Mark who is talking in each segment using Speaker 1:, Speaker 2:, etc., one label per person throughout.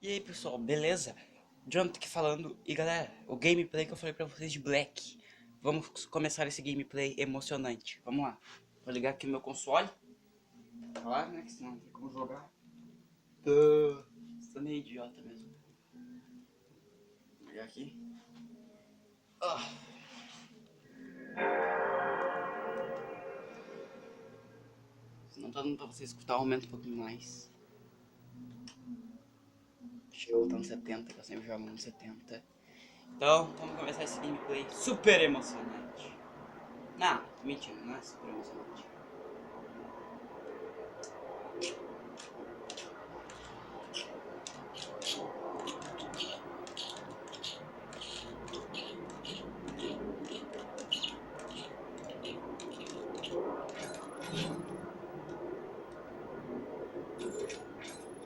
Speaker 1: E aí pessoal, beleza? Jonathan aqui falando. E galera, o gameplay que eu falei pra vocês de Black. Vamos começar esse gameplay emocionante. Vamos lá. Vou ligar aqui no meu console. Claro, né? Que senão não tem como jogar. Tô meio idiota mesmo. Vou ligar aqui. Se não tá dando pra vocês escutar, aumenta um pouquinho mais. Acho que eu vou estar no 70, que eu sempre jogo no 70. Então, vamos começar esse gameplay super emocionante. Não, mentira, não é super emocionante.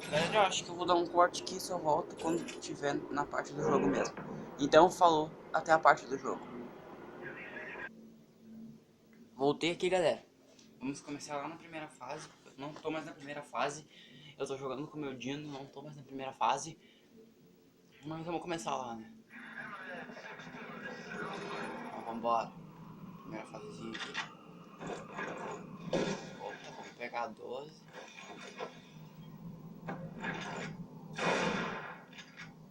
Speaker 1: Galera, eu acho que eu vou dar um corte aqui e só volto quando estiver na parte do jogo mesmo. Então, falou, até a parte do jogo. Voltei aqui, galera. Vamos começar lá na primeira fase. Eu não tô mais na primeira fase. Eu tô jogando com o meu Dino, não tô mais na primeira fase. Mas vamos começar lá, né? Então, vambora. Primeira fasezinha aqui. Opa, vamos pegar a 12.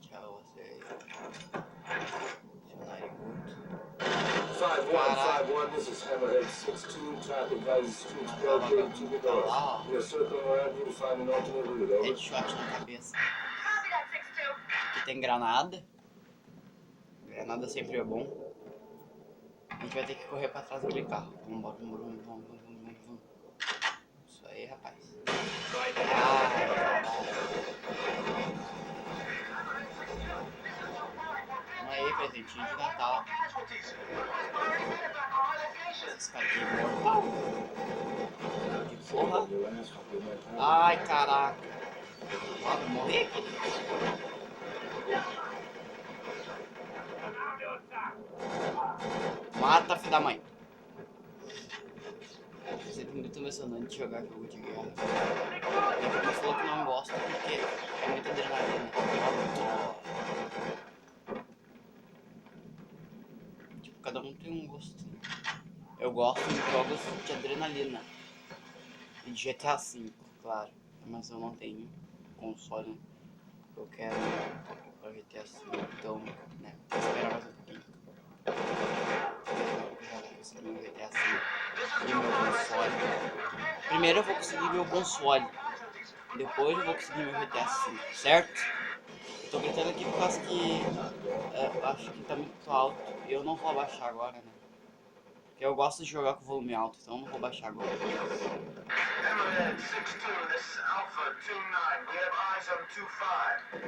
Speaker 1: Tchau, você aí. Seu narigudo.
Speaker 2: 5151, this is Hammerhead 62, traffic advises streets barricaded to the north. We are circling around you to find an alternate route, over.
Speaker 1: Headshot na cabeça. Aqui tem granada. Granada sempre é bom. A gente vai ter que correr pra trás daquele carro. Vambora, vamos. Isso aí, rapaz. Vamos aí, presentinho de Natal. Esses caras aqui mortal. Que porra. Ai, caraca. Ah, vou morrer aqui. Mata, filho da mãe. É sempre muito emocionante jogar jogo de guerra. Minha prima falou que não gosta porque é muita adrenalina. Tipo, cada um tem um gosto. Eu gosto de jogos de adrenalina. E de GTA V, claro. Mas eu não tenho console. Eu quero para GTA V, então, né, vou esperar mais um pouquinho. Eu vou conseguir meu GTA V e meu console. Primeiro eu vou conseguir meu console. Depois eu vou conseguir meu GTA V, certo? Eu tô gritando aqui por causa que eu acho que tá muito alto. E eu não vou abaixar agora, né? Porque eu gosto de jogar com volume alto, então eu não vou baixar agora.
Speaker 2: Hammerhead 62, this is Alpha 29. We have eyes on 25.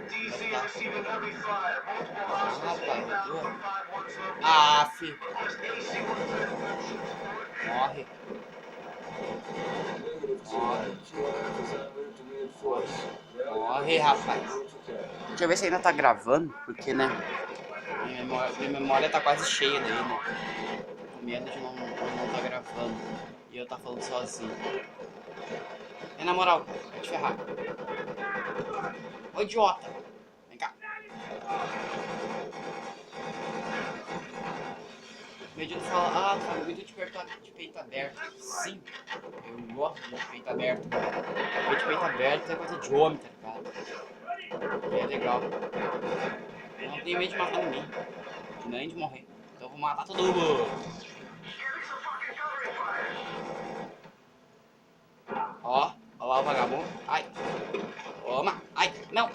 Speaker 2: DC receiving heavy fire. Multiple hostiles inbound from 51's location.
Speaker 1: Ah, fi.
Speaker 2: Request AC 134
Speaker 1: Morre. Morre, rapaz. Deixa eu ver se ainda tá gravando, porque, né? Minha memória tá quase cheia daí, né? Com medo de não tá gravando. E eu tá falando sozinho. E na moral, vai te ferrar. Ô idiota. Vem cá. Meu Deus fala, tá muito de peito aberto. Sim, eu gosto de peito aberto, cara. De peito aberto é coisa de homem, tá ligado? É legal. Eu não tenho medo de matar ninguém. Nem de morrer. Então eu vou matar todo mundo. Ó lá o vagabundo. Ai. Toma. Ai, não.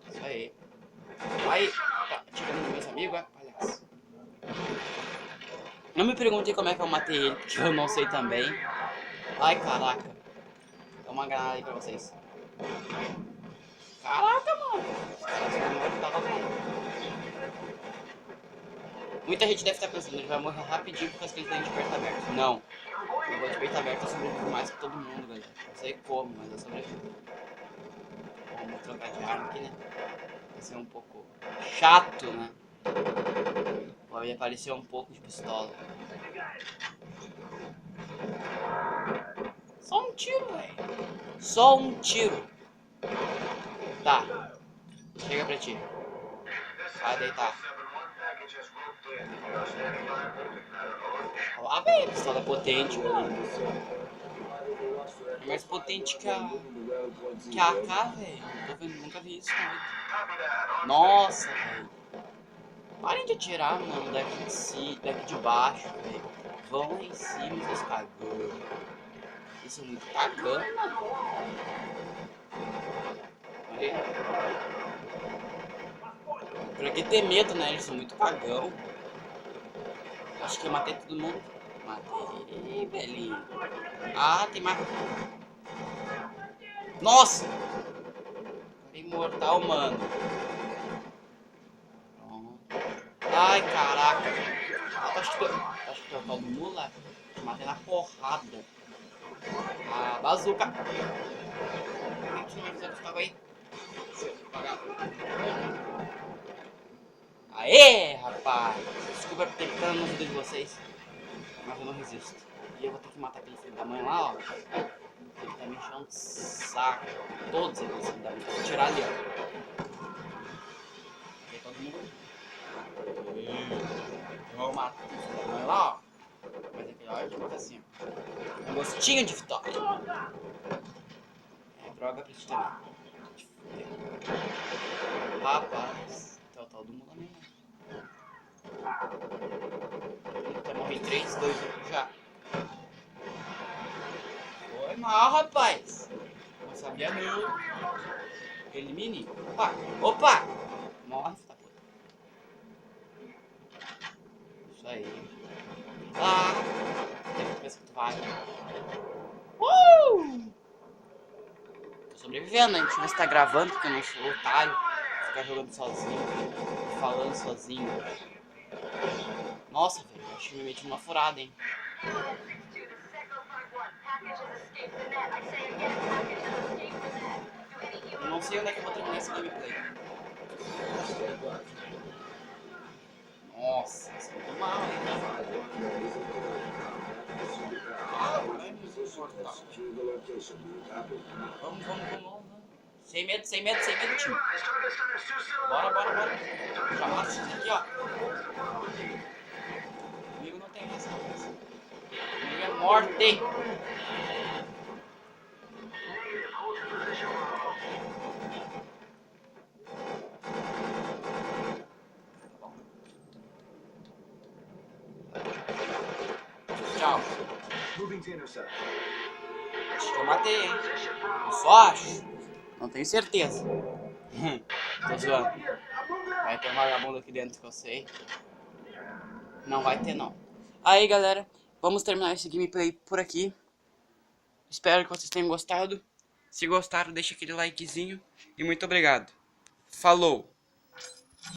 Speaker 1: Isso aí. Aí, tá atirando nos meus amigos, é? Palhaço. Não me perguntem como é que eu matei ele, porque eu não sei também. Ai, caraca. Dá uma granada aí pra vocês. Caraca, mano. Os caras são mortais. Muita gente deve estar pensando, ele vai morrer rapidinho por causa que ele tem de peito aberto. Não. Eu vou de peito aberto, eu sobrevivo mais que todo mundo, galera. Não sei como, mas eu sobrevivo. Vamos trocar de arma aqui, né? Vai ser um pouco chato, né? Vai aparecer um pouco de pistola. Só um tiro, velho. Só um tiro. Tá. Chega pra ti. Vai deitar. Olha lá, velho. Pistola potente, velho. É mais potente que a AK, velho. Nunca vi isso na vida. Nossa, velho. Parem de atirar, mano, daqui de baixo, velho. Vão lá em cima, seus cagões. Isso é muito cagão, mano. Aí. Pra que ter medo, né? Eles são muito cagão. Acho que eu matei todo mundo. Matei, velhinho. Ah, tem mais. Nossa! Imortal, mano. Pronto. Ai, caraca. Acho que é o tal do Mula. Te matei na porrada. Ah, bazuca. Por que não me avisou que estava aí? Aê, rapaz. Desculpa por ter ficado na vida de vocês. Mas eu não resisto. E eu vou ter que matar aquele filho da mãe lá, ó. Ele tá me enchendo de saco. Todos eles filho da mãe. Vou tirar ali, ó. Aí todo mundo. Eu vou matar aquele filho da mãe lá, ó. Mas aquele ó, eu te mato assim, ó. Um gostinho de vitória. É droga pra ti também. Rapaz, tá o tal do mundo mesmo. Tá morrendo 3, 2, 1 já. Foi mal, rapaz. Não sabia não. Elimine. Opa, opa. Morre, filha da puta. Isso aí. Ah, depois que tu vai. Tô sobrevivendo, né? A gente não está gravando porque eu não sou otário. Ficar jogando sozinho, falando sozinho. Nossa, velho, acho que me meti numa furada, hein? Eu não sei onde é que eu vou terminar esse gameplay. Nossa, isso é muito mal, hein? Ah, vai me suportar. Vamos. Sem medo, time. Bora. Já mata isso aqui, ó. Comigo não tem essa. Comigo é morte. Tchau. Acho que eu matei, hein? Eu só acho. Não tenho certeza. Tô zoando. Vai ter um vagabundo aqui dentro que eu sei. Não vai ter, não. Aí, galera, vamos terminar esse gameplay por aqui. Espero que vocês tenham gostado. Se gostaram, deixa aquele likezinho. E muito obrigado. Falou!